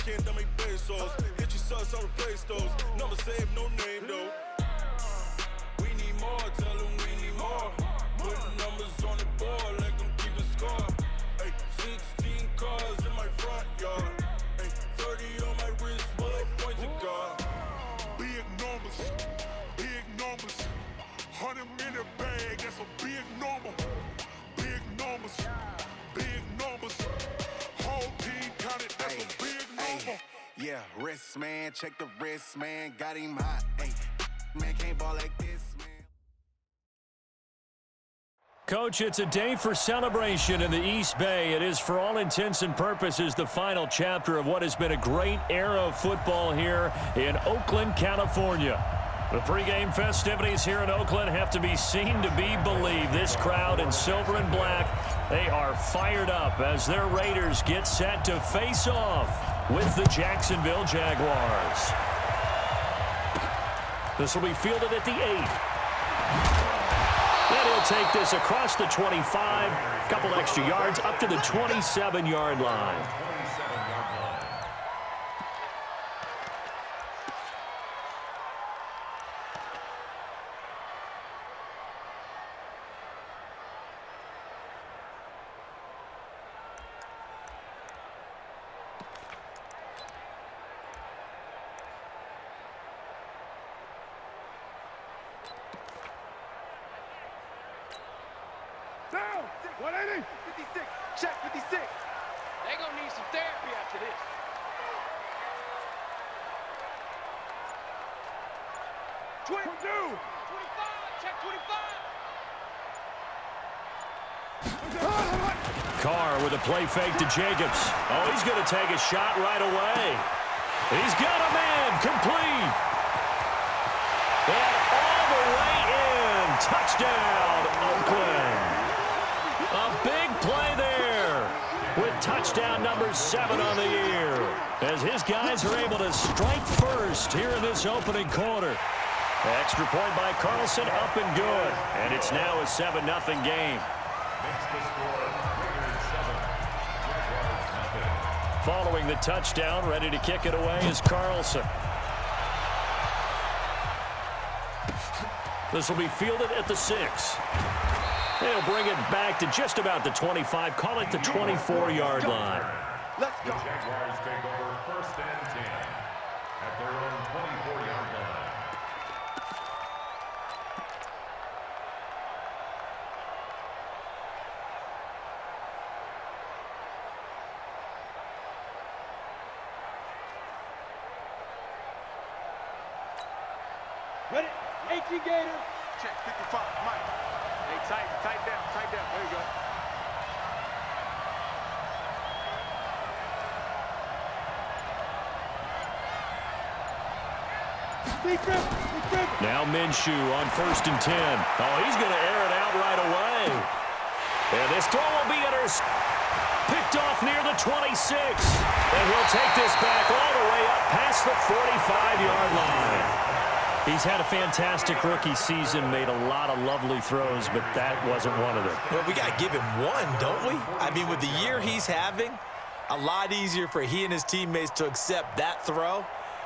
can't dummy pesos. Get your sus on replace those. Number save, no name though. We need more, tell them we need more. Putting numbers on the board, let them keep a score. Ay, 16 cars in my front yard. Ay, 30 on my wrist, bullet points to God. Big numbers, big numbers. 100 in a bag, that's a big number. Big numbers, big numbers. Whole team counted, that's a big number. Yeah, wrist man, check the wrist man, got him hot. Ay, man can't ball like this, man. Coach, it's a day for celebration in the East Bay. It is, for all intents and purposes, the final chapter of what has been a great era of football here in Oakland, California. The pregame festivities here in Oakland have to be seen to be believed. This crowd in silver and black, they are fired up as their Raiders get set to face off with the Jacksonville Jaguars. This will be fielded at the 8. And he'll take this across the 25, a couple extra yards up to the 27-yard line. Down, 180. 56, check 56. They're going to need some therapy after this. Purdue. 25, check 25. Carr with a play fake to Jacobs. Oh, he's going to take a shot right away. He's got a man complete. And all the way in. Touchdown, Oakland. A big play there with touchdown number 7 on the year as his guys are able to strike first here in this opening quarter. Extra point by Carlson, up and good. And it's now a 7-0 game. Following the touchdown, ready to kick it away is Carlson. This will be fielded at the 6. They'll bring it back to just about the 25, call it the 24-yard line. Let's go. The Jaguars take over 1st and 10 at their own 24-yard line. Ready? 18 Gator. Check 55, Mike. Hey, tight down. There you go. Now Minshew on 1st and 10. Oh, he's going to air it out right away. And this throw will be picked off near the 26. And he'll take this back all the way up past the 45-yard line. He's had a fantastic rookie season, made a lot of lovely throws, but that wasn't one of them. Well, we got to give him one, don't we? I mean, with the year he's having, a lot easier for he and his teammates to accept that throw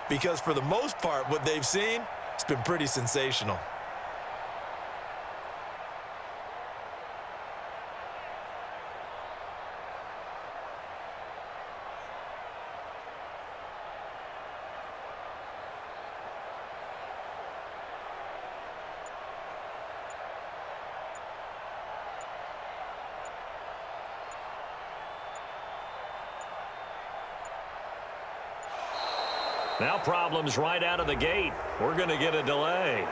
because for the most part, what they've seen, it's been pretty sensational. Now problems right out of the gate. We're going to get a delay.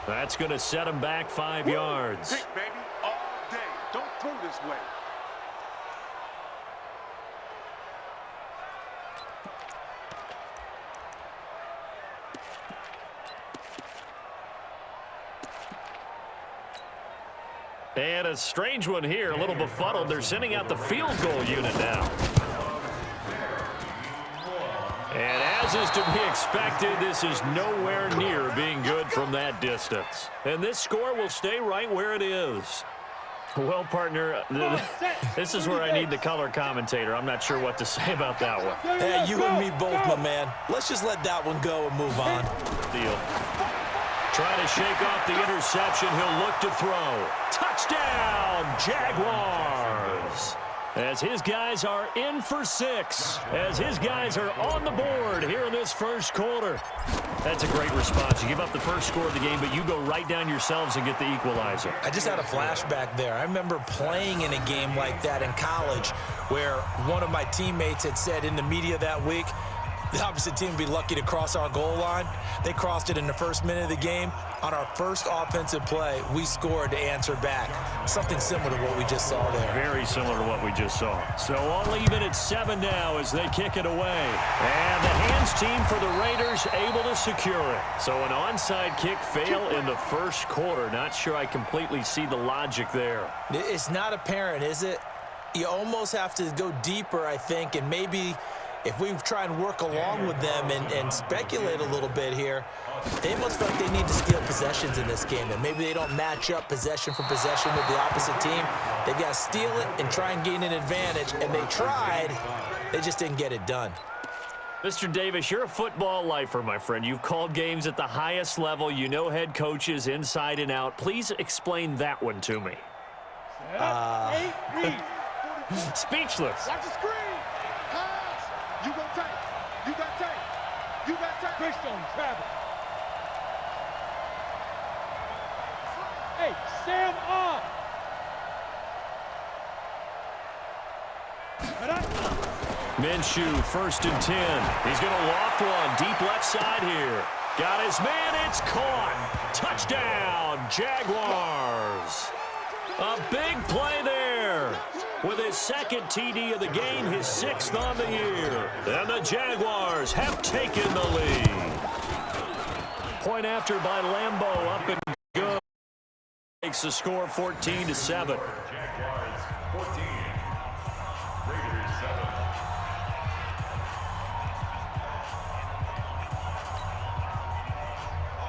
That's going to set him back 5 yards. Pick, baby, all day. Don't throw this way. And a strange one here, a little befuddled. They're sending out the field goal unit now. And as As is to be expected, this is nowhere near being good from that distance. And this score will stay right where it is. Well, partner, this is where I need the color commentator. I'm not sure what to say about that one. Hey, you and me both, my man. Let's just let that one go and move on. Deal. Trying to shake off the interception. He'll look to throw. Touchdown, Jaguars! As his guys are in for 6. As his guys are on the board here in this first quarter. That's a great response. You give up the first score of the game, but you go right down yourselves and get the equalizer. I just had a flashback there. I remember playing in a game like that in college where one of my teammates had said in the media that week, the opposite team would be lucky to cross our goal line. They crossed it in the first minute of the game. On our first offensive play, we scored to answer back. Something similar to what we just saw there. Very similar to what we just saw. So all even at 7 now as they kick it away. And the hands team for the Raiders able to secure it. So an onside kick fail in the first quarter. Not sure I completely see the logic there. It's not apparent, is it? You almost have to go deeper, I think, and maybe if we try and work along with them and speculate a little bit here, they must feel like they need to steal possessions in this game, and maybe they don't match up possession for possession with the opposite team. They've got to steal it and try and gain an advantage, and they tried. They just didn't get it done. Mr. Davis, you're a football lifer, my friend. You've called games at the highest level. You know head coaches inside and out. Please explain that one to me. Speechless. Watch the screen. Pass. You go tight. You got tight. You got tight. Based on travel. Hey, Sam up. Minshew, 1st and 10. He's going to loft one deep left side here. Got his man. It's caught. Touchdown, Jaguars. A big play there. With his 2nd TD of the game, his 6th on the year. And the Jaguars have taken the lead. Point after by Lambeau, up and good. Makes the score 14-7. Jaguars 14, Raiders 7.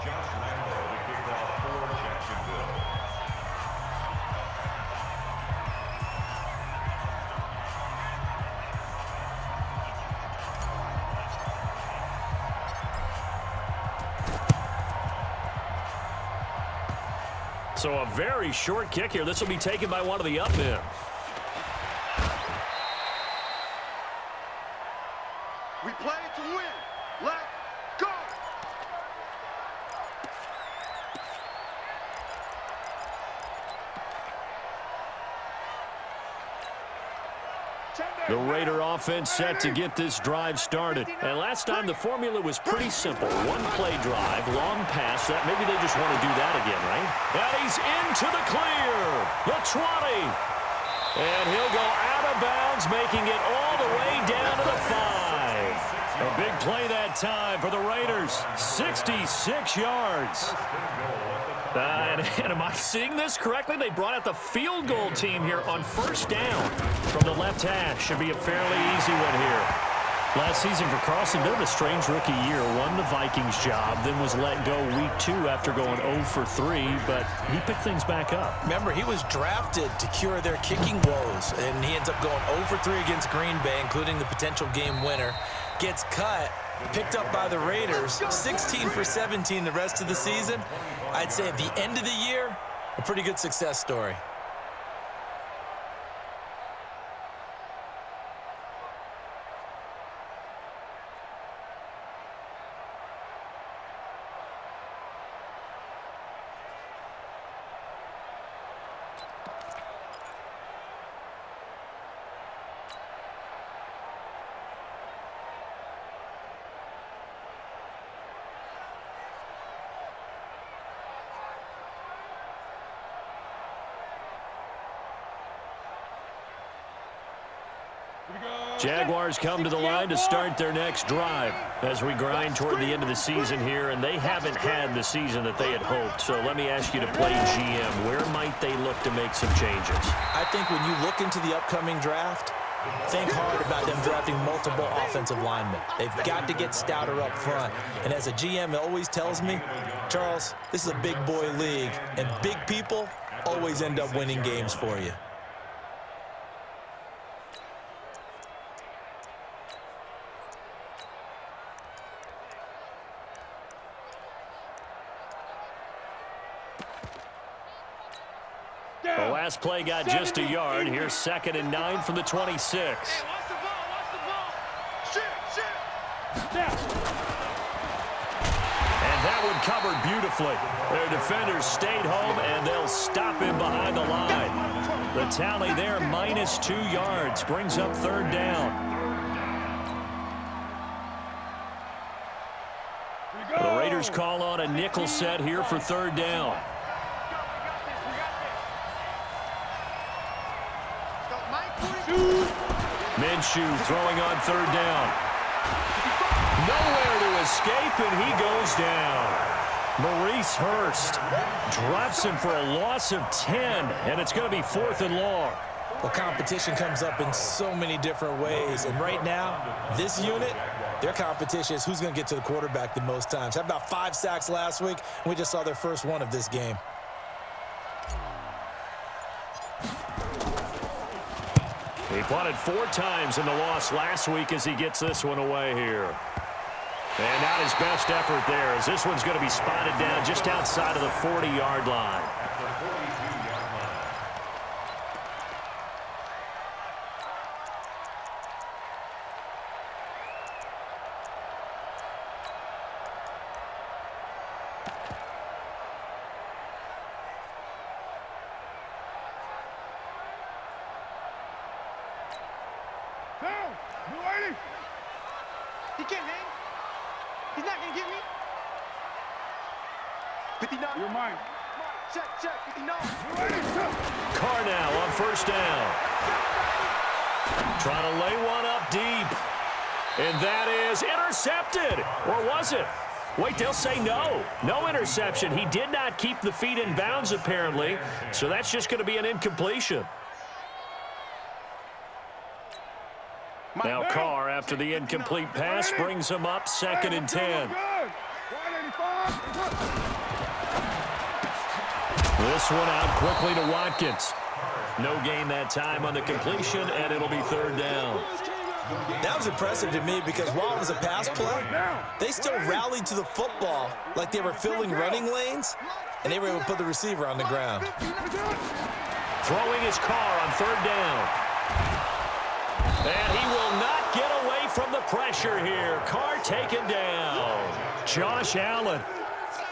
Josh Lambeau, the kickoff for Jacksonville. So a very short kick here. This will be taken by one of the up men. We play to win. Let's go. The Raider offense set to get this drive started. And last time the formula was pretty simple. One play drive, long pass. That maybe they just want to do that again, right? And he's into the clear. The 20. And he'll go out of bounds, making it all the way down to the 5. A big play that time for the Raiders. 66 yards. And am I seeing this correctly? They brought out the field goal team here on 1st down from the left hash. Should be a fairly easy one here. Last season for Carlson, bit of a strange rookie year. Won the Vikings job, then was let go week 2 after going 0 for 3, but he picked things back up. Remember, he was drafted to cure their kicking woes, and he ends up going 0 for 3 against Green Bay, including the potential game winner. Gets cut, picked up by the Raiders, 16 for 17 the rest of the season. I'd say at the end of the year, a pretty good success story. Jaguars come to the line to start their next drive as we grind toward the end of the season here, and they haven't had the season that they had hoped. So let me ask you to play GM. Where might they look to make some changes? I think when you look into the upcoming draft, think hard about them drafting multiple offensive linemen. They've got to get stouter up front. And as a GM, it always tells me, Charles, this is a big boy league, and big people always end up winning games for you. The last play got just a yard. Here's 2nd and 9 from the 26. Hey, watch the ball, watch the ball. Shit. And that one covered beautifully. Their defenders stayed home, and they'll stop him behind the line. The tally there, -2 yards, brings up 3rd down. The Raiders call on a nickel set here for 3rd down. Minshew throwing on 3rd down. Nowhere to escape, and he goes down. Maurice Hurst drops him for a loss of 10, and it's going to be 4th and long. Well, competition comes up in so many different ways, and right now, this unit, their competition is who's going to get to the quarterback the most times. Had about 5 sacks last week, and we just saw their first one of this game. He punted 4 times in the loss last week as he gets this one away here. And not his best effort there, as this one's going to be spotted down just outside of the 40-yard line. He can't hang. He's not gonna get me. 59. You're mine. Check, 59. Carr now on 1st down. Trying to lay one up deep. And that is intercepted. Or was it? Wait, they'll say no. No interception. He did not keep the feet in bounds, apparently. So that's just going to be an incompletion. Now Carr, after the incomplete pass, brings him up 2nd and 10. This one out quickly to Watkins. No gain that time on the completion, and it'll be 3rd down. That was impressive to me because while it was a pass play, they still rallied to the football like they were filling running lanes, and they were able to put the receiver on the ground. Throwing his Carr on 3rd down. And he will not get away from the pressure here. Carr taken down. Josh Allen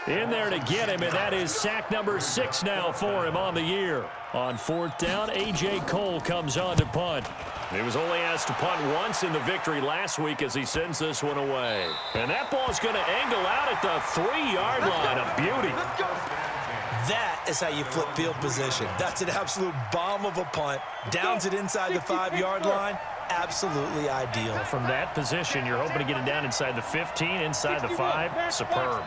in there to get him, and that is sack number 6 now for him on the year. On 4th down, A.J. Cole comes on to punt. He was only asked to punt once in the victory last week as he sends this one away. And that ball's going to angle out at the 3-yard line. A beauty. That is how you flip field position. That's an absolute bomb of a punt. Downs it inside the 5-yard line. Absolutely ideal. From that position, you're hoping to get it down inside the 15, inside the 5. Superb.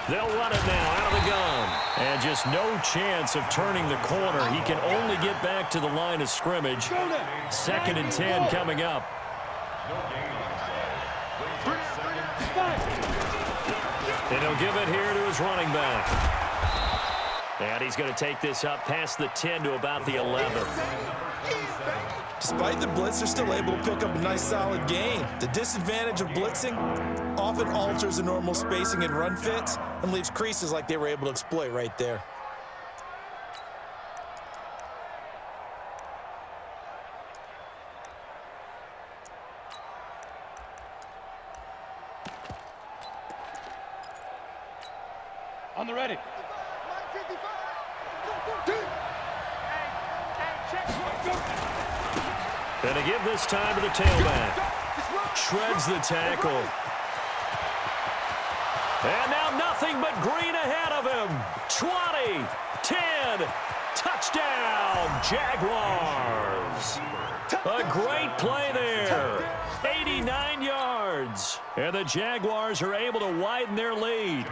They'll run it now out of the gun. And just no chance of turning the corner. He can only get back to the line of scrimmage. 2nd and 10 coming up. And he'll give it here to his running back. And he's going to take this up past the 10 to about the 11. Despite the blitz, they're still able to pick up a nice solid gain. The disadvantage of blitzing often alters the normal spacing and run fits and leaves creases like they were able to exploit right there. On the ready. Gonna give this time to the tailback. Shreds the tackle. And now nothing but green ahead of him. 20, 10, touchdown, Jaguars. A great play there. 89 yards. yards. And the Jaguars are able to widen their lead.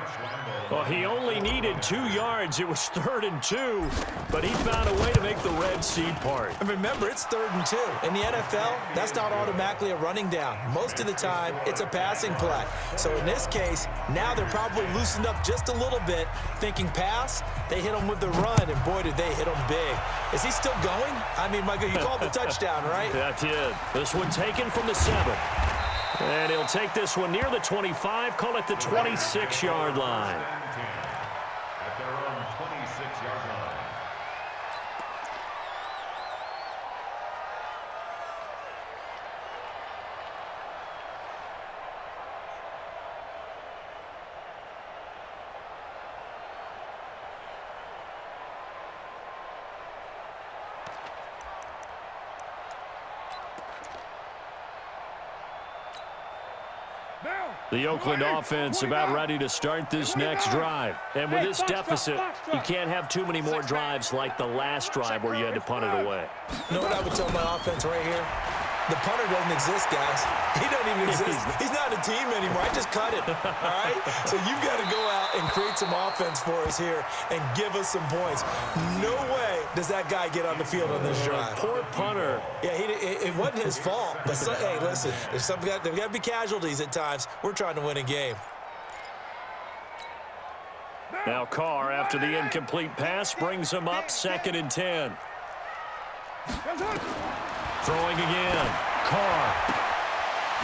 Well, he only needed 2 yards. It was 3rd and 2, but he found a way to make the Red Sea part. And remember, it's 3rd and 2. In the NFL, that's not automatically a running down. Most of the time, it's a passing play. So in this case, now they're probably loosened up just a little bit, thinking pass. They hit him with the run, and boy, did they hit him big. Is he still going? I mean, Michael, you called the touchdown, right? That did. This one taken from the 7. And he'll take this one near the 25, call it the 26-yard line. At their own 26-yard line. The Oakland offense about ready to start this next drive. And with this deficit, you can't have too many more drives like the last drive where you had to punt it away. You know what I would tell my offense right here? The punter doesn't exist, guys. He doesn't even exist. He's not a team anymore. I just cut him, all right? So you've got to go out and create some offense for us here and give us some points. No way does that guy get on the field on this drive. Poor punter. Yeah, it wasn't his fault. But, hey, listen, there's got to be casualties at times. We're trying to win a game. Now Carr, after the incomplete pass, brings him up 2nd and 10. Throwing again. Carr.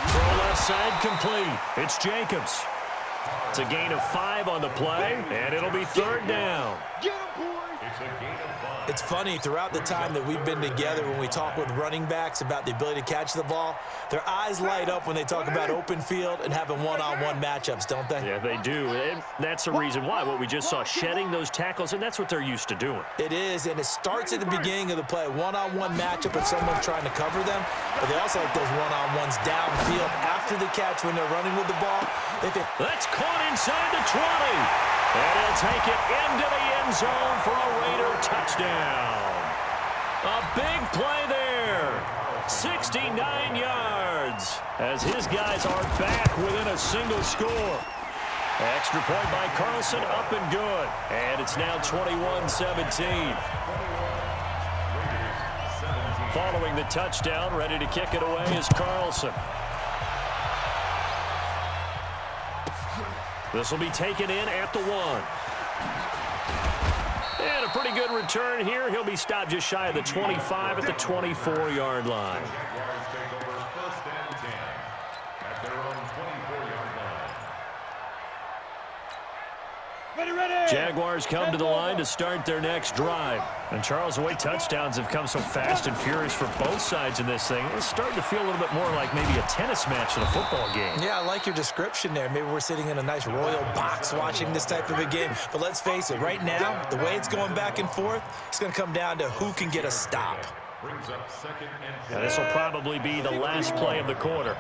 Throw left side complete. It's Jacobs. It's a gain of 5 on the play, and it'll be 3rd down. It's a gain of 5. It's funny, throughout the time that we've been together, when we talk with running backs about the ability to catch the ball, their eyes light up when they talk about open field and having one-on-one matchups, don't they? Yeah, they do. And that's the reason why. What we just saw, shedding those tackles, and that's what they're used to doing. It is, and it starts at the beginning of the play. One-on-one matchup with someone trying to cover them, but they also like those one-on-ones downfield after the catch when they're running with the ball. That's caught inside the 20. And he'll take it into the end zone for a Raider touchdown. A big play there. 69 yards as his guys are back within a single score. Extra point by Carlson, up and good. And it's now 21-17. Following the touchdown, ready to kick it away is Carlson. This will be taken in at the 1. And a pretty good return here. He'll be stopped just shy of the 25 at the 24-yard line. Jaguars take over 1st and 10 at their own 24-yard line. Jaguars come to the line to start their next drive. And Charles, the way touchdowns have come so fast and furious for both sides in this thing, it's starting to feel a little bit more like maybe a tennis match than a football game. Yeah, I like your description there. Maybe we're sitting in a nice royal box watching this type of a game. But let's face it, right now, the way it's going back and forth, it's going to come down to who can get a stop. Brings up 2nd and 10. And this will probably be the last play of the quarter.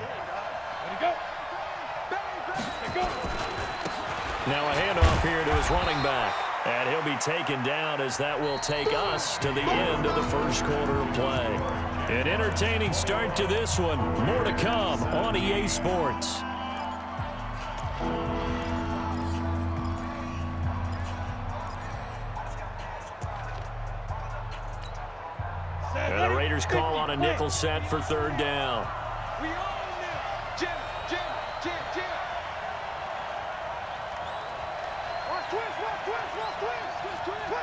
Now a handoff here to his running back. And he'll be taken down as that will take us to the end of the first quarter of play. An entertaining start to this one. More to come on EA Sports. And the Raiders call on a nickel set for 3rd down. We own it. Jim. Watch twist.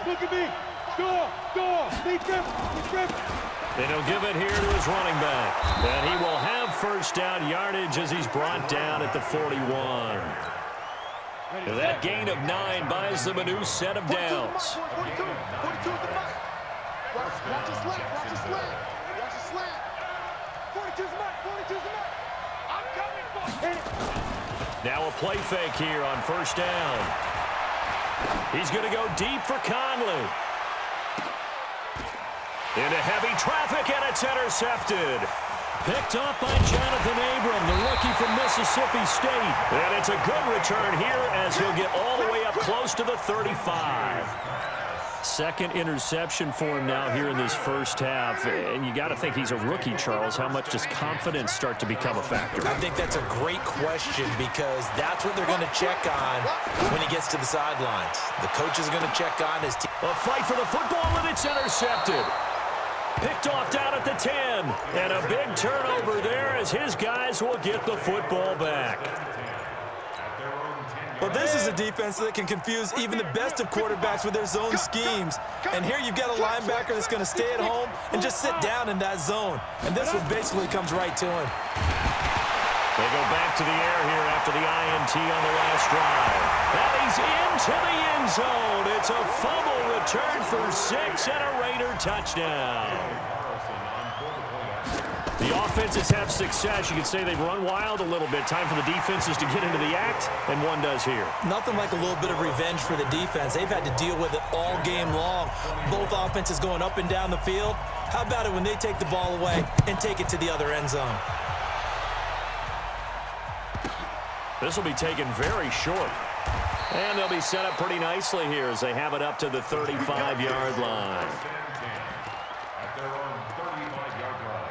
Look at me. Go. Be tripping. And he'll give it here to his running back. And he will have 1st down yardage as he's brought down at the 41. And that gain of 9 buys them a new set of downs. 42 is the mark. Watch the slant. 42's the mark. I'm coming for it. Now a play fake here on 1st down. He's going to go deep for Conley. Into heavy traffic, and it's intercepted. Picked up by Jonathan Abram, the rookie from Mississippi State. And it's a good return here as he'll get all the way up close to the 35. Second interception for him now here in this first half. And you got to think he's a rookie, Charles. How much does confidence start to become a factor? I think that's a great question because that's what they're going to check on when he gets to the sidelines. The coach is going to check on his team. A fight for the football, and it's intercepted. Picked off down at the 10. And a big turnover there as his guys will get the football back. Well, this is a defense that can confuse even the best of quarterbacks with their zone schemes. And here you've got a linebacker that's going to stay at home and just sit down in that zone. And this one basically comes right to him. They go back to the air here after the INT on the last drive. And he's into the end zone. It's a fumble return for 6 and a Raider touchdown. The offenses have success. You could say they've run wild a little bit. Time for the defenses to get into the act, and one does here. Nothing like a little bit of revenge for the defense. They've had to deal with it all game long. Both offenses going up and down the field. How about it when they take the ball away and take it to the other end zone? This will be taken very short. And they'll be set up pretty nicely here as they have it up to the 35-yard line. At their own 35-yard line.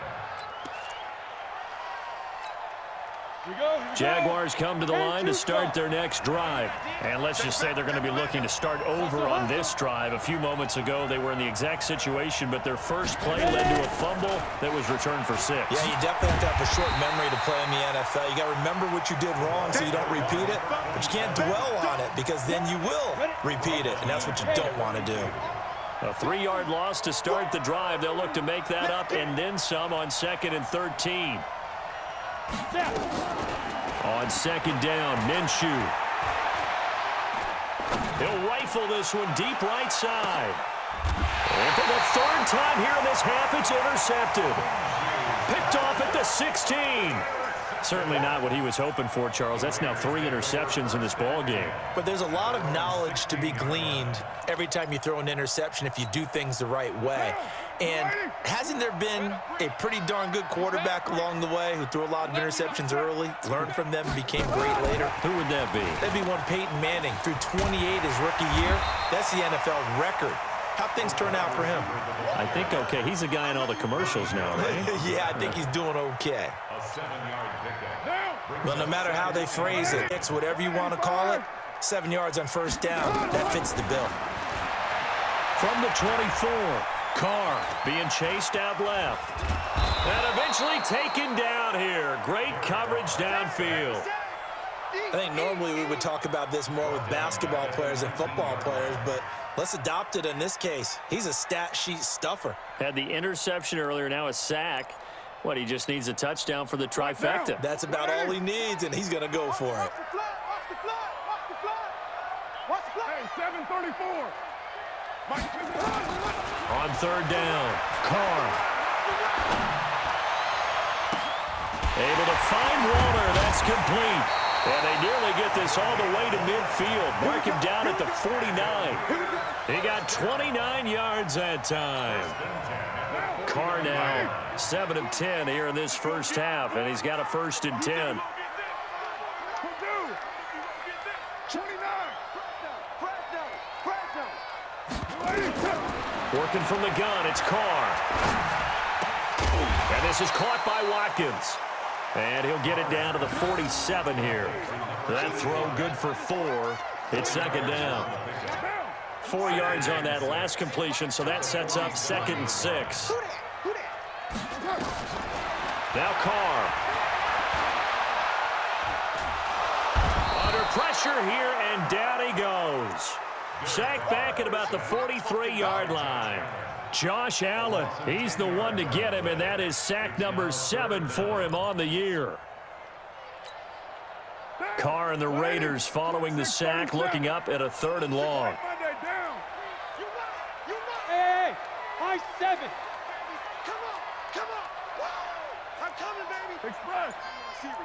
Jaguars come to the line to start their next drive. And let's just say they're going to be looking to start over on this drive. A few moments ago, they were in the exact situation, but their first play led to a fumble that was returned for 6. Yeah, you definitely have to have a short memory to play in the NFL. You got to remember what you did wrong so you don't repeat it, but you can't dwell on it because then you will repeat it, and that's what you don't want to do. A 3-yard loss to start the drive. They'll look to make that up and then some on 2nd and 13. On 2nd down, Minshew. He'll rifle this one deep right side. And for the 3rd time here in this half, it's intercepted. Picked off at the 16. Certainly not what he was hoping for, Charles. That's now 3 interceptions in this ball game. But there's a lot of knowledge to be gleaned every time you throw an interception if you do things the right way. And hasn't there been a pretty darn good quarterback along the way who threw a lot of interceptions early, learned from them, became great later? Who would that be? That'd be one Peyton Manning. Threw 28 his rookie year. That's the NFL record. How'd things turn out for him? I think okay. He's a guy in all the commercials now, right? Yeah, I think he's doing okay. A 7-yard pickup. Well, no matter how they phrase it, it's whatever you want to call it, 7 yards on 1st down. That fits the bill. From the 24, Carr being chased out left. And eventually taken down here. Great coverage downfield. I think normally we would talk about this more with basketball players and football players, but let's adopt it in this case. He's a stat sheet stuffer. Had the interception earlier, now a sack. What, he just needs a touchdown for the trifecta. That's about all he needs, and he's going to go for it. Hey, 734. On 3rd down, Carr. Able to find Waller. That's complete. And they nearly get this all the way to midfield. Mark him down at the 49. He got 29 yards that time. Carr now 7 of 10 here in this first half, and he's got a 1st and 10. Working from the gun, it's Carr. And this is caught by Watkins. And he'll get it down to the 47 here. That throw good for 4. It's 2nd down. 4 yards on that last completion, so that sets up 2nd and 6. Now Carr. Under pressure here, and down he goes. Sacked back at about the 43-yard line. Josh Allen, he's the one to get him, and that is sack number 7 for him on the year. Carr and the Raiders following the sack, looking up at a 3rd and long. Hey, high 7. Come on. I'm coming, baby. Express.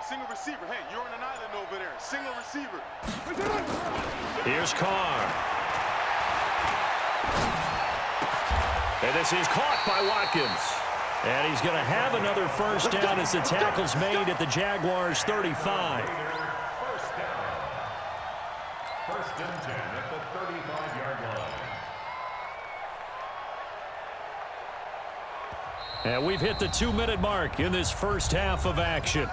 Single receiver. Hey, you're on an island over there. Single receiver. Here's Carr. And this is caught by Watkins. And he's going to have another 1st down as the tackle's made at the Jaguars' 35. 1st and 10 at the 35-yard line. And we've hit the 2-minute mark in this first half of action.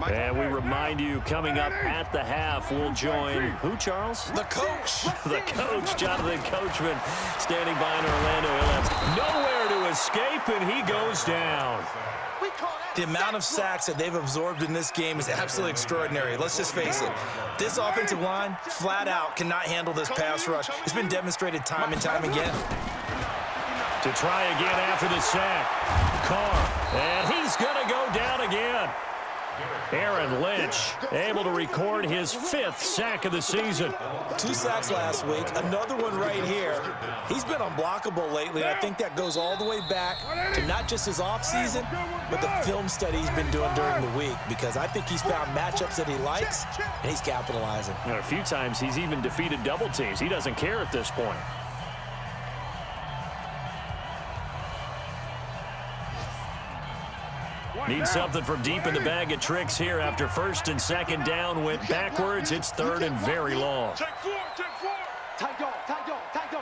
And we remind you, coming up at the half, we'll join who, Charles? The coach. The coach, Jonathan Coachman, standing by in Orlando. He'll have nowhere to escape, and he goes down. The amount of sacks that they've absorbed in this game is absolutely extraordinary. Let's just face it. This offensive line, flat out, cannot handle this pass rush. It's been demonstrated time and time again. To try again after the sack. Carr, and he's going to go down again. Aaron Lynch able to record his 5th sack of the season. 2 sacks last week, another one right here. He's been unblockable lately, and I think that goes all the way back to not just his offseason, but the film study he's been doing during the week, because I think he's found matchups that he likes, and he's capitalizing. And a few times he's even defeated double teams. He doesn't care at this point. Needs something from deep in the bag of tricks here after 1st and 2nd down. Went backwards. It's 3rd and very long. Take 4, take 4. Tight go, tight go, tight go.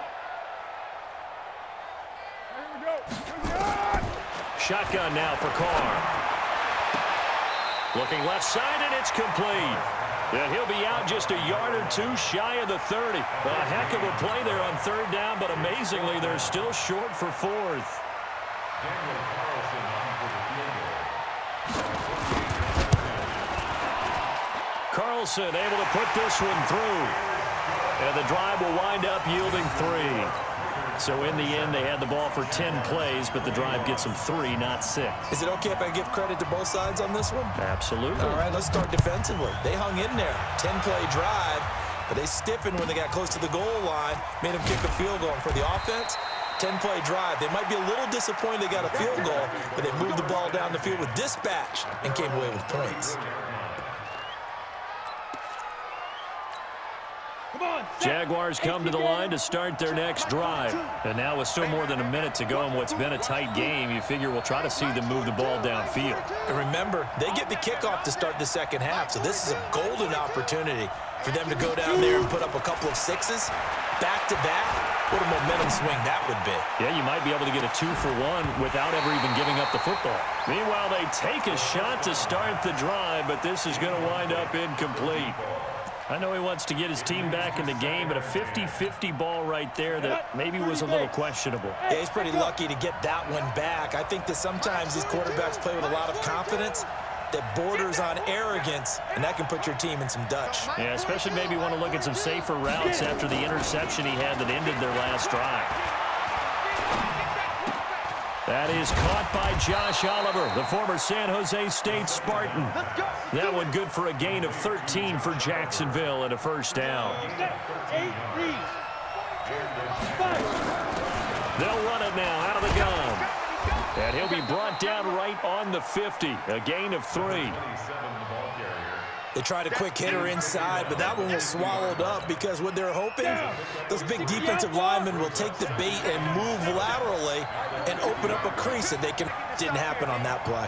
Here we go. Shotgun now for Carr. Looking left side, and it's complete. And he'll be out just a yard or 2 shy of the 30. A heck of a play there on 3rd down, but amazingly, they're still short for 4th. Daniel Carlson on for the field goal. Carlson able to put this one through. And the drive will wind up yielding 3. So in the end, they had the ball for 10 plays, but the drive gets them 3, not 6. Is it okay if I give credit to both sides on this one? Absolutely. All right, let's start defensively. They hung in there. 10-play drive, but they stiffened when they got close to the goal line, made them kick a field goal. And for the offense, 10-play drive. They might be a little disappointed they got a field goal, but they moved the ball down the field with dispatch and came away with points. Jaguars come to the line to start their next drive. And now with still more than a minute to go in what's been a tight game, you figure we'll try to see them move the ball downfield. And remember, they get the kickoff to start the second half, so this is a golden opportunity for them to go down there and put up a couple of 6s back-to-back. What a momentum swing that would be. Yeah, you might be able to get a 2-for-1 without ever even giving up the football. Meanwhile, they take a shot to start the drive, but this is going to wind up incomplete. I know he wants to get his team back in the game, but a 50-50 ball right there that maybe was a little questionable. Yeah, he's pretty lucky to get that one back. I think that sometimes these quarterbacks play with a lot of confidence that borders on arrogance, and that can put your team in some Dutch. Yeah, especially maybe want to look at some safer routes after the interception he had that ended their last drive. That is caught by Josh Oliver, the former San Jose State Spartan. That one good for a gain of 13 for Jacksonville and a 1st down. They'll run it now out of the gun. And he'll be brought down right on the 50, a gain of 3. They tried a quick hitter inside, but that one was swallowed up because what they're hoping, those big defensive linemen will take the bait and move laterally and open up a crease that they can. Didn't happen on that play.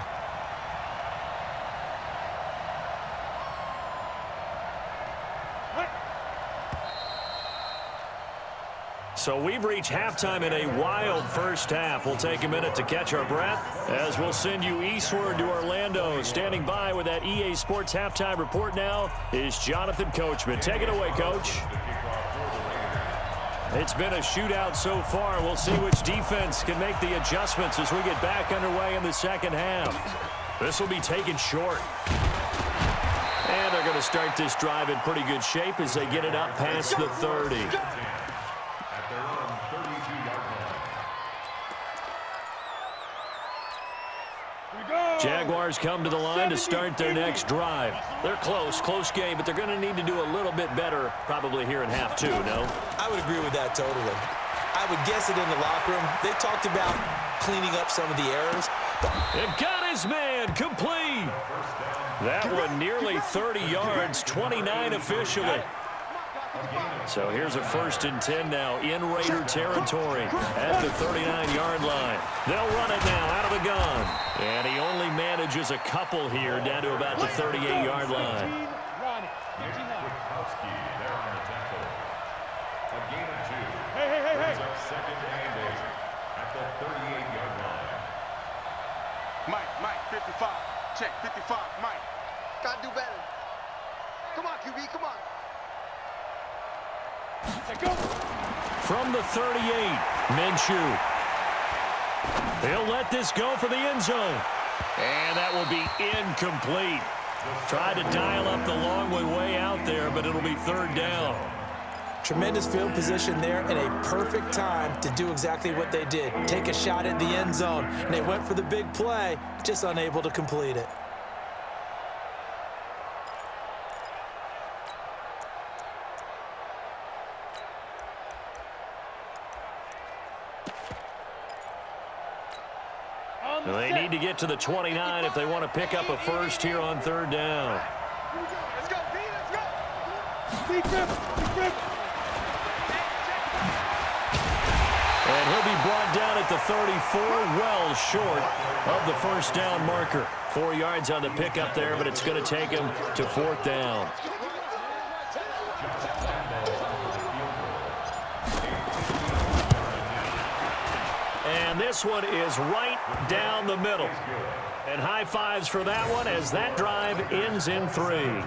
So we've reached halftime in a wild first half. We'll take a minute to catch our breath as we'll send you eastward to Orlando. Standing by with that EA Sports halftime report now is Jonathan Coachman. Take it away, Coach. It's been a shootout so far. We'll see which defense can make the adjustments as we get back underway in the second half. This will be taken short. And they're going to start this drive in pretty good shape as they get it up past the 30. Jaguars come to the line to start their next drive. They're close game, but they're going to need to do a little bit better probably here in half 2, no? I would agree with that totally. I would guess it in the locker room. They talked about cleaning up some of the errors. It got his man complete. That one nearly 30 yards, 29 officially. So here's a 1st and 10 now in Raider territory at the 39-yard line. They'll run it now out of the gun. And he only manages a couple here down to about the 38-yard line. Witkowski there on the tackle. A gain of 2. Hey. Brings up 2nd and 8 at the 38-yard line. Mike, 55. Check, 55, Mike. Gotta do better. Come on, QB, come on. From the 38, Minshew. He'll let this go for the end zone. And that will be incomplete. Tried to dial up the long way out there, but it'll be 3rd down. Tremendous field position there and a perfect time to do exactly what they did. Take a shot at the end zone. And they went for the big play, just unable to complete it. They need to get to the 29 if they want to pick up a first here on 3rd down. Let's go, B, let's go. Big rip. And he'll be brought down at the 34, well short of the 1st down marker. 4 yards on the pickup there, but it's going to take him to 4th down. And this one is right down the middle. And high fives for that one as that drive ends in 3.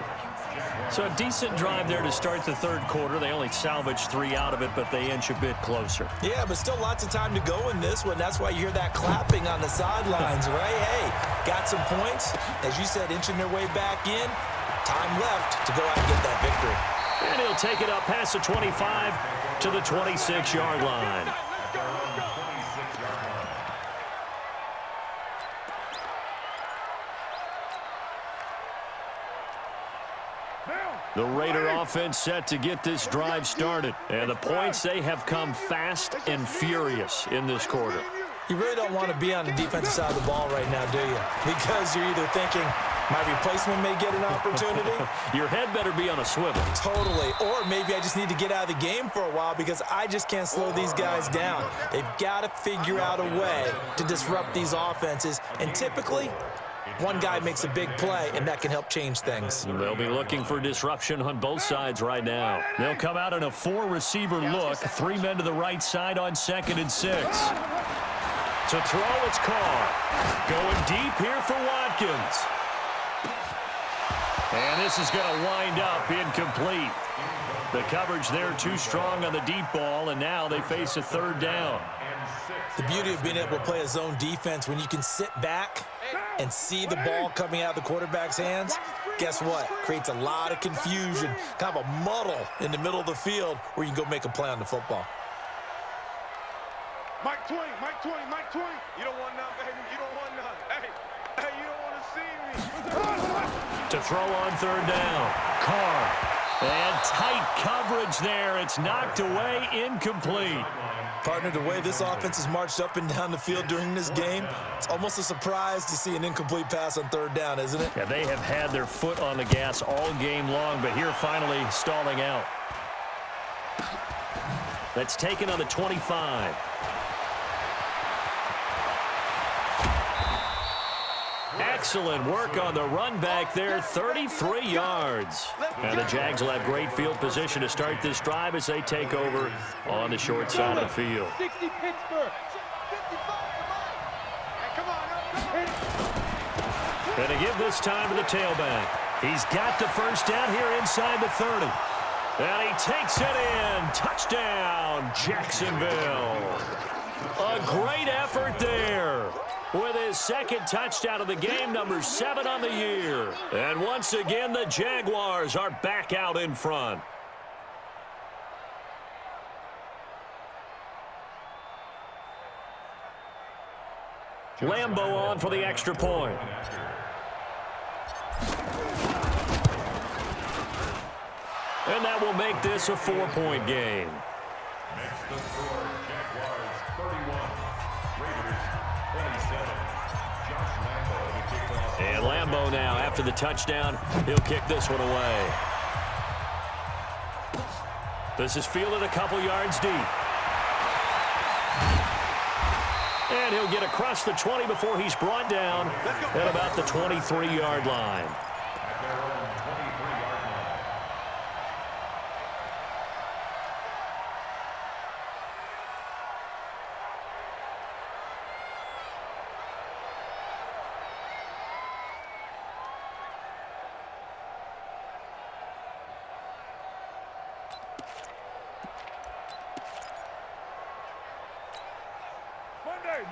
So a decent drive there to start the 3rd quarter. They only salvaged 3 out of it, but they inch a bit closer. Yeah, but still lots of time to go in this one. That's why you hear that clapping on the sidelines, right? Hey, got some points. As you said, inching their way back in. Time left to go out and get that victory. And he'll take it up past the 25 to the 26-yard line. The Raider offense set to get this drive started. And the points, they have come fast and furious in this quarter. You really don't want to be on the defensive side of the ball right now, do you? Because you're either thinking, my replacement may get an opportunity. Your head better be on a swivel. Totally. Or maybe I just need to get out of the game for a while because I just can't slow these guys down. They've got to figure out a way to disrupt these offenses. And typically, one guy makes a big play, and that can help change things. They'll be looking for disruption on both sides right now. They'll come out in a 4-receiver look. 3 men to the right side on 2nd and 6. To throw, it's Carr. Going deep here for Watkins. And this is going to wind up incomplete. The coverage there too strong on the deep ball, and now they face a 3rd down. The beauty of being able to play a zone defense when you can sit back and see the ball coming out of the quarterback's hands, guess what? Creates a lot of confusion, kind of a muddle in the middle of the field where you can go make a play on the football. Mike Twain. You don't want none, baby. You don't want none. Hey, you don't want to see me. To throw on 3rd down. Carr. And tight coverage there. It's knocked away, incomplete. Partner, the way this offense has marched up and down the field during this game, it's almost a surprise to see an incomplete pass on 3rd down, isn't it? Yeah, they have had their foot on the gas all game long, but here finally stalling out. That's taken on the 25. Excellent work on the run back there, 33 yards. And the Jags will have great field position to start this drive as they take over on the short side of the field. 60 Pittsburgh. And to give this time to the tailback. He's got the 1st down here inside the 30. And he takes it in. Touchdown, Jacksonville. A great effort there. With his 2nd touchdown of the game, number 7 on the year. And once again, the Jaguars are back out in front. Lambeau on for the extra point. And that will make this a 4-point game. Makes the score Jaguars 31, Raiders 27. Josh Lambeau to kick off. And Lambeau now, after the touchdown, he'll kick this one away. This is fielded a couple yards deep. And he'll get across the 20 before he's brought down at about the 23-yard line.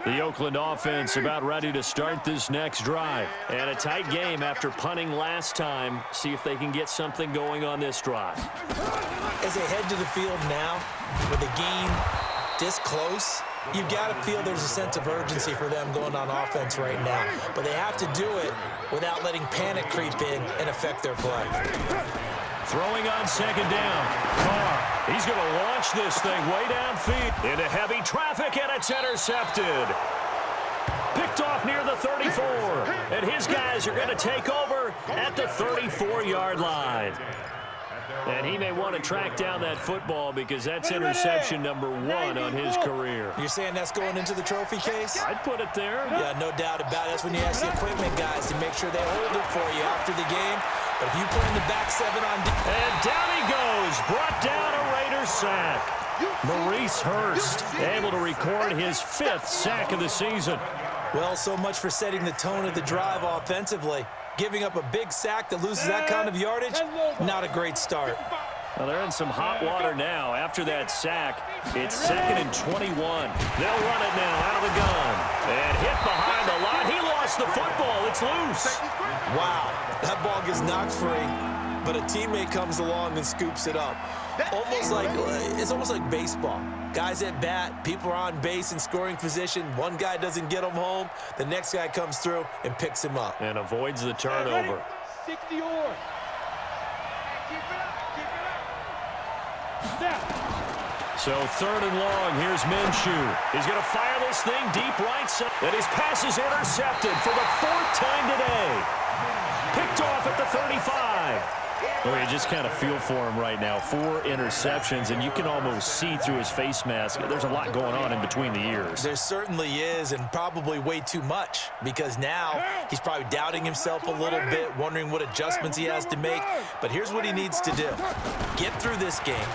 The Oakland offense about ready to start this next drive. And a tight game after punting last time. See if they can get something going on this drive. As they head to the field now, with the game this close, you've got to feel there's a sense of urgency for them going on offense right now. But they have to do it without letting panic creep in and affect their play. Throwing on second down. Carr, he's going to launch this thing way downfield into heavy traffic, and it's intercepted. Picked off near the 34. And his guys are going to take over at the 34-yard line. And he may want to track down that football because that's interception number 1 on his career. You're saying that's going into the trophy case? I'd put it there. Yeah, no doubt about it. That's when you ask the equipment guys to make sure they hold it for you after the game. But if you put in the back 7 on... And down he goes. Brought down a Raiders sack. Maurice Hurst able to record his 5th sack of the season. Well, so much for setting the tone of the drive offensively. Giving up a big sack that loses that kind of yardage, not a great start. Well, they're in some hot water now. After that sack, it's 2nd and 21. They'll run it now out of the gun. And hit behind the line. He lost the football. It's loose. Wow, that ball gets knocked free, but a teammate comes along and scoops it up. It's almost like baseball. Guys at bat, people are on base in scoring position. One guy doesn't get him home. The next guy comes through and picks him up. And avoids the turnover. 60 yards. So 3rd and long, here's Minshew. He's going to fire this thing deep right side. And his pass is intercepted for the 4th time today. Picked off at the 35. Well, you just kind of feel for him right now. 4 interceptions, and you can almost see through his face mask. There's a lot going on in between the ears. There certainly is, and probably way too much, because now he's probably doubting himself a little bit, wondering what adjustments he has to make. But here's what he needs to do. Get through this game.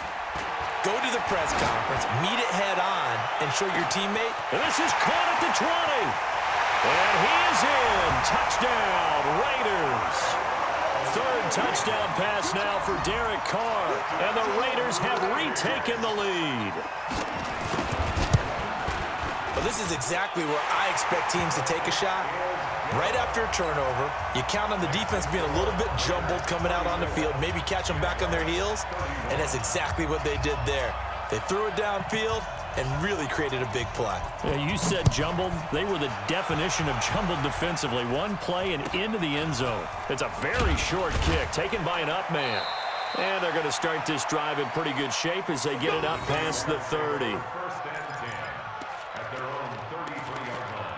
Go to the press conference, meet it head on, and show your teammate. And this is caught at the 20. And he is in. Touchdown, Raiders. 3rd touchdown pass now for Derek Carr. And the Raiders have retaken the lead. Well, this is exactly where I expect teams to take a shot. Right after a turnover, you count on the defense being a little bit jumbled coming out on the field, maybe catch them back on their heels, and that's exactly what they did there. They threw it downfield and really created a big play. Yeah, you said jumbled. They were the definition of jumbled defensively. One play and into the end zone. It's a very short kick taken by an up man. And they're going to start this drive in pretty good shape as they get it up past the 30. 1st and 10 at their own 33-yard line.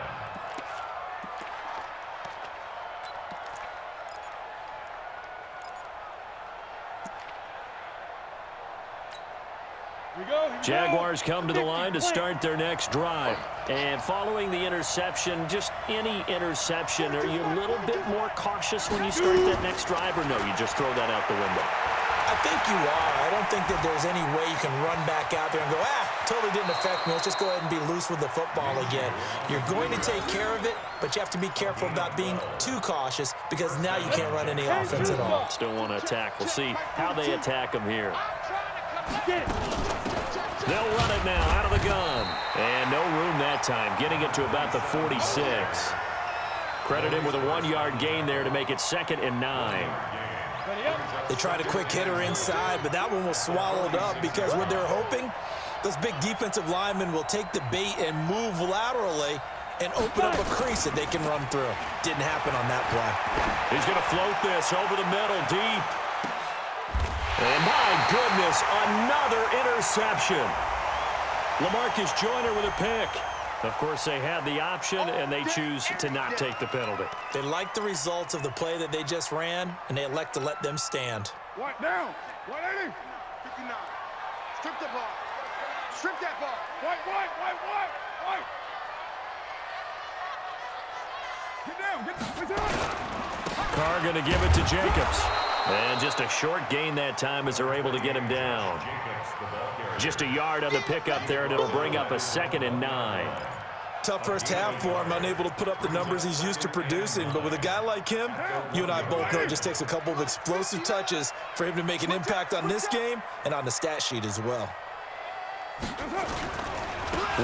Jaguars come to the line to start their next drive. And following the interception, just any interception, are you a little bit more cautious when you start that next drive, or no, you just throw that out the window? I think you are. I don't think that there's any way you can run back out there and go, totally didn't affect me. Let's just go ahead and be loose with the football again. You're going to take care of it, but you have to be careful about being too cautious because now you can't run any offense at all. Still want to attack. We'll see how they attack them here. They'll run it now out of the gun. And no room that time, getting it to about the 46. Credit him with a 1-yard gain there to make it 2nd and 9. They tried a quick hitter inside, but that one was swallowed up because what they're hoping, those big defensive linemen will take the bait and move laterally and open up a crease that they can run through. Didn't happen on that play. He's going to float this over the middle deep. And my goodness, another interception. LaMarcus Joyner with a pick. Of course, they had the option, and they choose to not take the penalty. They like the results of the play that they just ran, and they elect to let them stand. What down? 180. 59. Strip the ball. Strip that ball. White. Get down. Carr going to give it to Jacobs. And just a short gain that time as they're able to get him down. Just a yard on the pickup there, and it'll bring up a 2nd and 9. Tough first half for him, unable to put up the numbers he's used to producing. But with a guy like him, you and I both know it just takes a couple of explosive touches for him to make an impact on this game and on the stat sheet as well.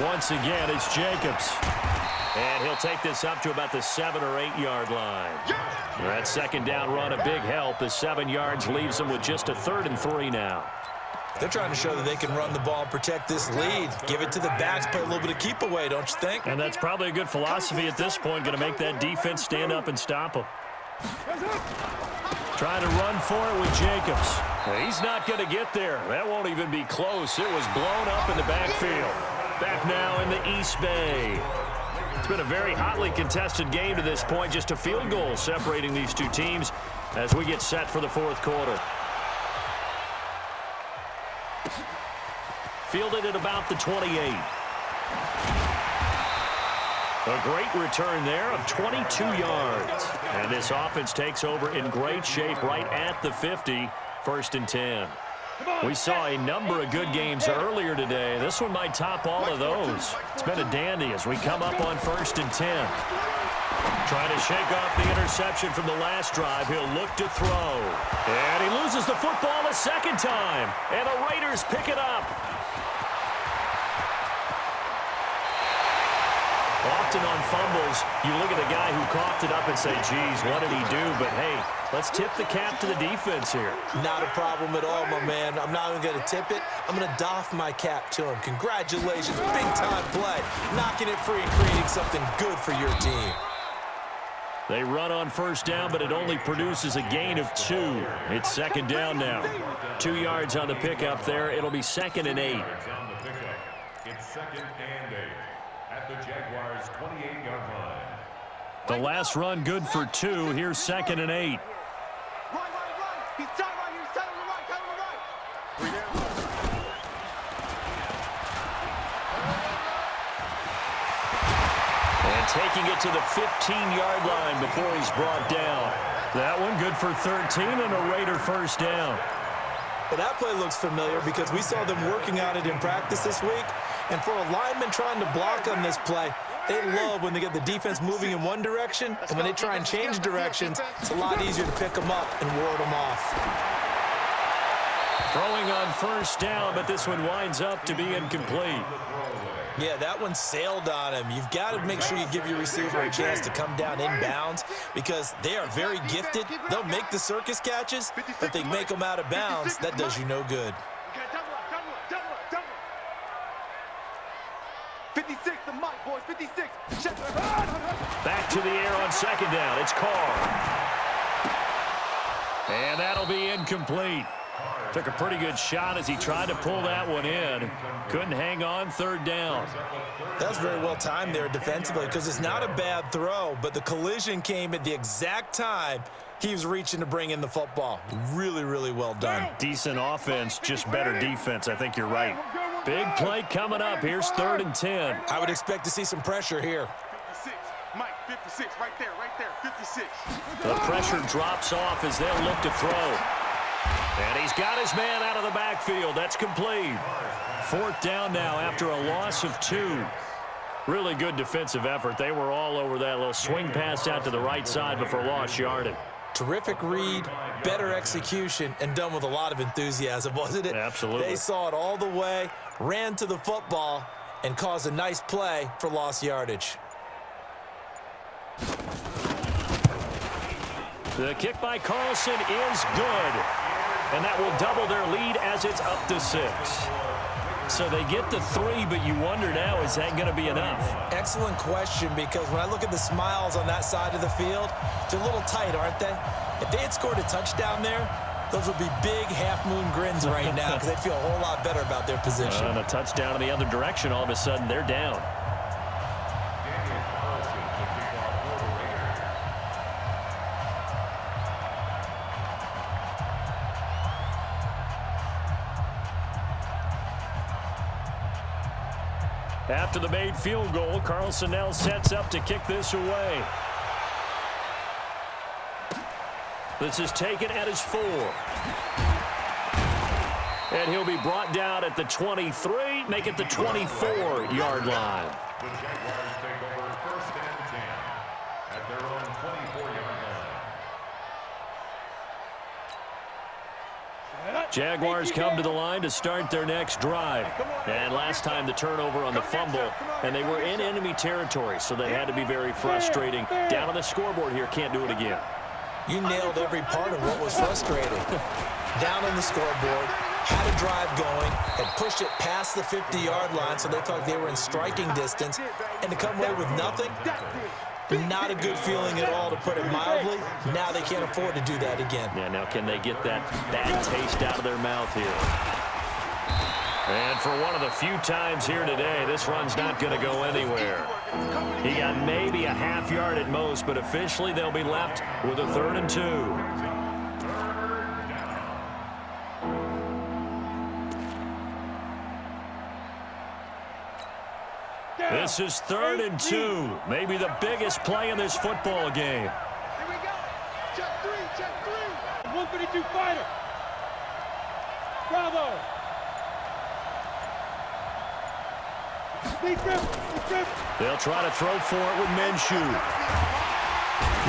Once again, it's Jacobs. And he'll take this up to about the 7 or 8 yard line. That 2nd down run, a big help. The 7 yards leaves him with just a 3rd and 3 now. They're trying to show that they can run the ball and protect this lead. Give it to the backs, play a little bit of keep away, don't you think? And that's probably a good philosophy at this point, going to make that defense stand up and stop him. Trying to run for it with Jacobs. He's not going to get there. That won't even be close. It was blown up in the backfield. Back now in the East Bay. It's been a very hotly contested game to this point. Just a field goal separating these two teams as we get set for the 4th quarter. Fielded at about the 28. A great return there of 22 yards. And this offense takes over in great shape right at the 50, 1st and 10. We saw a number of good games earlier today. This one might top all of those. It's been a dandy as we come up on 1st and 10. Trying to shake off the interception from the last drive. He'll look to throw. And he loses the football a 2nd time. And the Raiders pick it up. Often on fumbles, you look at the guy who coughed it up and say, geez, what did he do? But, hey, let's tip the cap to the defense here. Not a problem at all, my man. I'm not even going to tip it. I'm going to doff my cap to him. Congratulations. Big-time play. Knocking it free and creating something good for your team. They run on 1st down, but it only produces a gain of 2. It's 2nd down now. 2 yards on the pickup there. It'll be 2nd and 8. It's 2nd and 8 at the Jaguars' 28-yard line. The last run good for 2. Here's 2nd and 8. Right. He's tight right here. He's tight on the right. Tight on the right. And taking it to the 15-yard line before he's brought down. That one good for 13 and a Raider 1st down. Well, that play looks familiar because we saw them working on it in practice this week. And for a lineman trying to block on this play, they love when they get the defense moving in one direction. And when they try and change directions, it's a lot easier to pick them up and ward them off. Throwing on 1st down, but this one winds up to be incomplete. Yeah, that one sailed on him. You've got to make sure you give your receiver a chance to come down inbounds because they are very gifted. They'll make the circus catches, but if they make them out of bounds, that does you no good. 56, the mic, boys. 56. Back to the air on 2nd down. It's Carr. And that'll be incomplete. Took a pretty good shot as he tried to pull that one in. Couldn't hang on 3rd down. That was very well timed there defensively because it's not a bad throw, but the collision came at the exact time he was reaching to bring in the football. Really, really well done. Decent offense, just better defense. I think you're right. Big play coming up. Here's 3rd and 10. I would expect to see some pressure here. 56. Mike, 56. Right there. 56. The pressure drops off as they'll look to throw. And he's got his man out of the backfield. That's complete. 4th down now after a loss of 2. Really good defensive effort. They were all over that little swing pass out to the right side before lost yardage. Terrific read, better execution, and done with a lot of enthusiasm, wasn't it? Absolutely. They saw it all the way, ran to the football, and caused a nice play for lost yardage. The kick by Carlson is good. And that will double their lead as it's up to 6. So they get to 3, but you wonder now, is that going to be enough? Excellent question, because when I look at the smiles on that side of the field, they're a little tight, aren't they? If they had scored a touchdown there, those would be big half-moon grins right now because they'd feel a whole lot better about their position. And a touchdown in the other direction, all of a sudden, they're down. After the made field goal, Carlson now sets up to kick this away. This is taken at his 4. And he'll be brought down at the 23, make it the 24-yard line. The Jaguars take over 1st and 10 at their own 24-yard line. Jaguars come to the line to start their next drive. And last time the turnover on the fumble, and they were in enemy territory, so that had to be very frustrating. Down on the scoreboard here, can't do it again. You nailed every part of what was frustrating. Down on the scoreboard, had a drive going, and pushed it past the 50-yard line so they felt like they were in striking distance, and to come away with nothing, not a good feeling at all, to put it mildly. Now they can't afford to do that again. Yeah, now can they get that bad taste out of their mouth here? And for one of the few times here today, this run's not going to go anywhere. He got maybe a half yard at most, but officially they'll be left with a 3rd and 2. This is 3rd and 2. Maybe the biggest play in this football game. Here we go. Check 3, check 3. 132 fighter. Bravo. They'll try to throw for it with Minshew.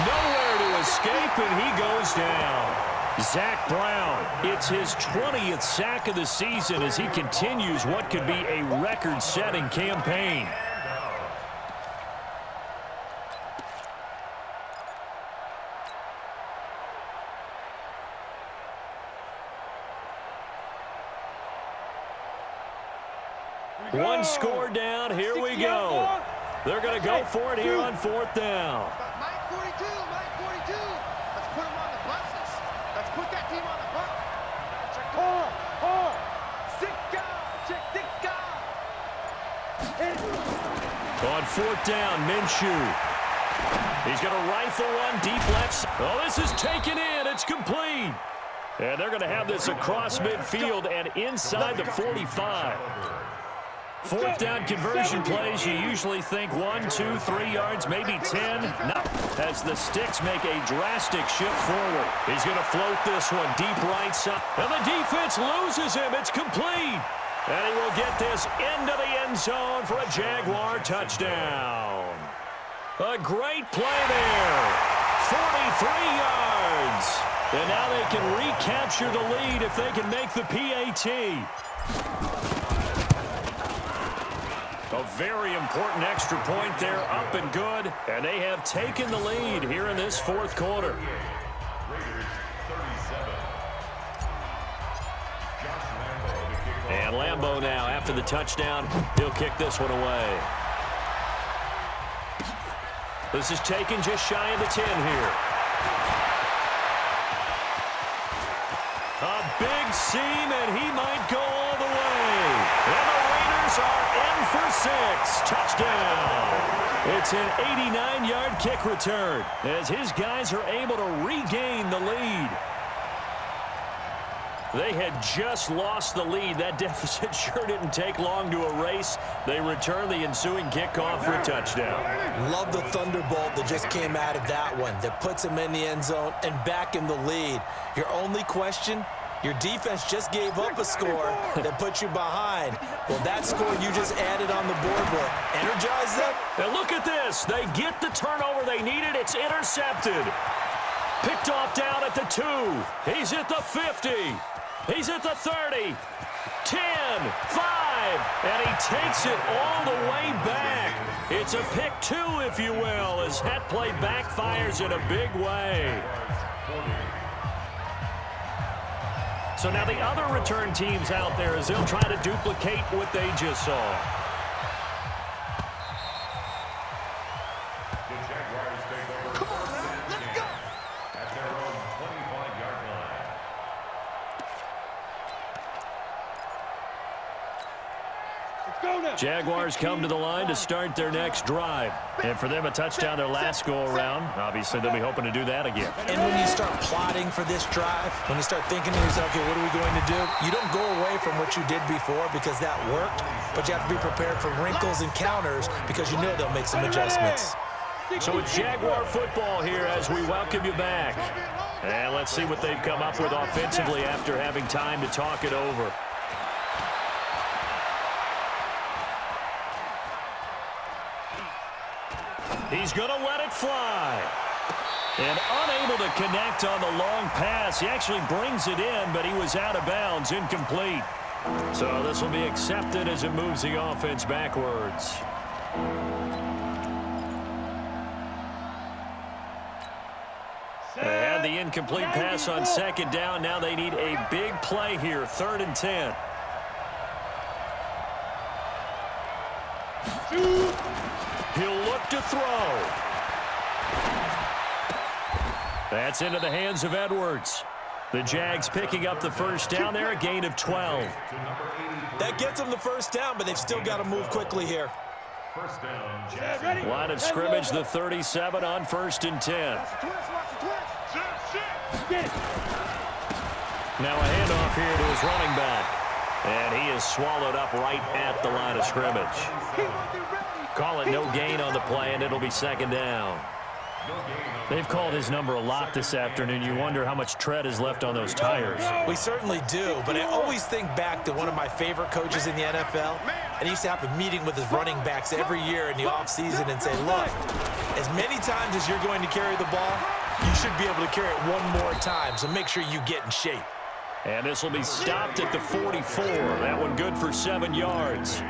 Nowhere to escape, and he goes down. Zach Brown, it's his 20th sack of the season as he continues what could be a record-setting campaign. One score down, here we go. They're going to go for it here on 4th down. Mike 42, Mike 42. Let's put him on the buses. Let's put that team on the bus. Check 4. 6 guys. Check 6 guys. On 4th down, Minshew. He's going to rifle one deep left. Oh, this is taken in. It's complete. And they're going to have this across midfield and inside the 45. 4th down conversion plays, you usually think 1, 2, 3 yards, maybe 10. No, as the sticks make a drastic shift forward. He's going to float this one deep right side. And the defense loses him. It's complete. And he will get this into the end zone for a Jaguar touchdown. A great play there. 43 yards. And now they can recapture the lead if they can make the PAT. A very important extra point there, up and good. And they have taken the lead here in this 4th quarter. Raiders 37. Josh Lambo to kick off. And Lambo now, after the touchdown, he'll kick this one away. This is taken just shy of the 10 here. A big seam, and he might go all the way. And the Raiders are in for 6. Touchdown. It's an 89-yard kick return as his guys are able to regain the lead. They had just lost the lead. That deficit sure didn't take long to erase. They return the ensuing kickoff for a touchdown. Love the thunderbolt that just came out of that one, that puts him in the end zone and back in the lead. Your only question, your defense just gave up a score that put you behind. Well, that score you just added on the board will energize them. And look at this. They get the turnover they needed. It's intercepted. Picked off down at the 2. He's at the 50. He's at the 30, 10, 5, and he takes it all the way back. It's a pick 2, if you will, as that play backfires in a big way. So now the other return teams out there as they'll try to duplicate what they just saw. The Jaguars take over. Come on, now, let's go. At their own 25-yard line. Jaguars come to the line to start their next drive. And for them, a touchdown their last go-around. Obviously, they'll be hoping to do that again. And when you start plotting for this drive, when you start thinking to yourself, okay, what are we going to do? You don't go away from what you did before because that worked, but you have to be prepared for wrinkles and counters because you know they'll make some adjustments. So it's Jaguar football here as we welcome you back. And let's see what they've come up with offensively after having time to talk it over. He's going to let it fly. And unable to connect on the long pass. He actually brings it in, but he was out of bounds, incomplete. So this will be accepted as it moves the offense backwards. They had the incomplete pass on second down. Now they need a big play here, 3rd and 10. He'll look to throw. That's into the hands of Edwards. The Jags picking up the first down there, a gain of 12. That gets them the first down, but they've still got to move quickly here. First down, Line of scrimmage, the 37 on 1st and 10. Now a handoff here to his running back. And he is swallowed up right at the line of scrimmage. Call it no gain on the play, and it'll be 2nd down. They've called his number a lot this afternoon. You wonder how much tread is left on those tires. We certainly do, but I always think back to one of my favorite coaches in the NFL, and he used to have a meeting with his running backs every year in the offseason and say, look, as many times as you're going to carry the ball, you should be able to carry it one more time, so make sure you get in shape. And this will be stopped at the 44. That one good for 7 yards.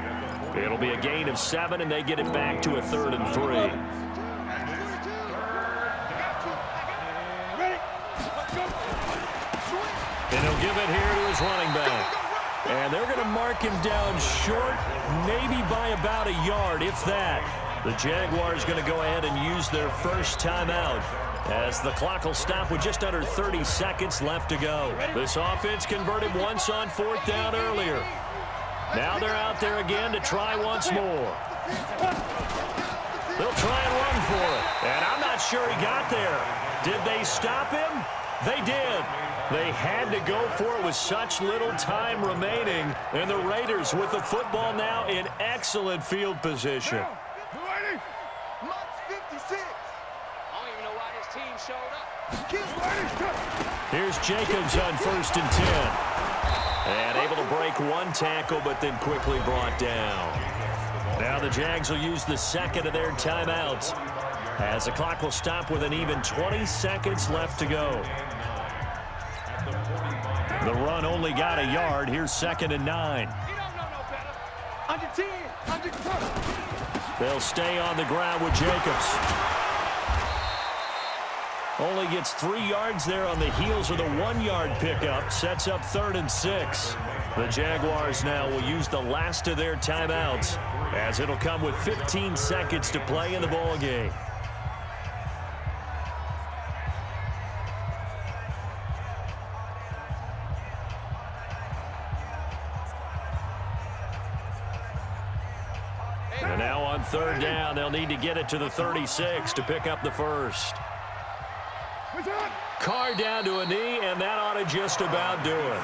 It'll be a gain of 7, and they get it back to a 3rd and 3. And he'll give it here to his running back. And they're going to mark him down short, maybe by about a yard, if that. The Jaguars going to go ahead and use their first timeout as the clock will stop with just under 30 seconds left to go. This offense converted once on 4th down earlier. Now they're out there again to try once more. They'll try and run for it. And I'm not sure he got there. Did they stop him? They did. They had to go for it with such little time remaining. And the Raiders with the football now in excellent field position. Here's Jacobs on 1st and 10. And able to break one tackle, but then quickly brought down. Now the Jags will use the 2nd of their timeouts as the clock will stop with an even 20 seconds left to go. The run only got a yard. Here's 2nd and 9. Under 10, under 10. They'll stay on the ground with Jacobs. Only gets 3 yards there on the heels of the 1-yard pickup. Sets up 3rd and 6. The Jaguars now will use the last of their timeouts as it'll come with 15 seconds to play in the ball game. And now on 3rd down, they'll need to get it to the 36 to pick up the first. Carr down to a knee, and that ought to just about do it.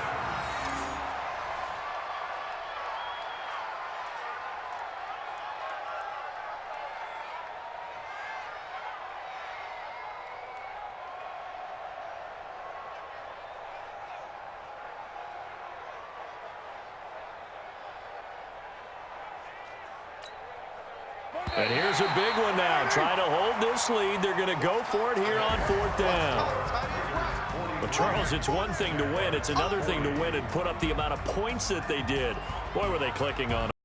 And here's a big one now. Trying to hold this lead. They're going to go for it here on 4th down. But, Charles, it's one thing to win. It's another thing to win and put up the amount of points that they did. Boy, were they clicking on it.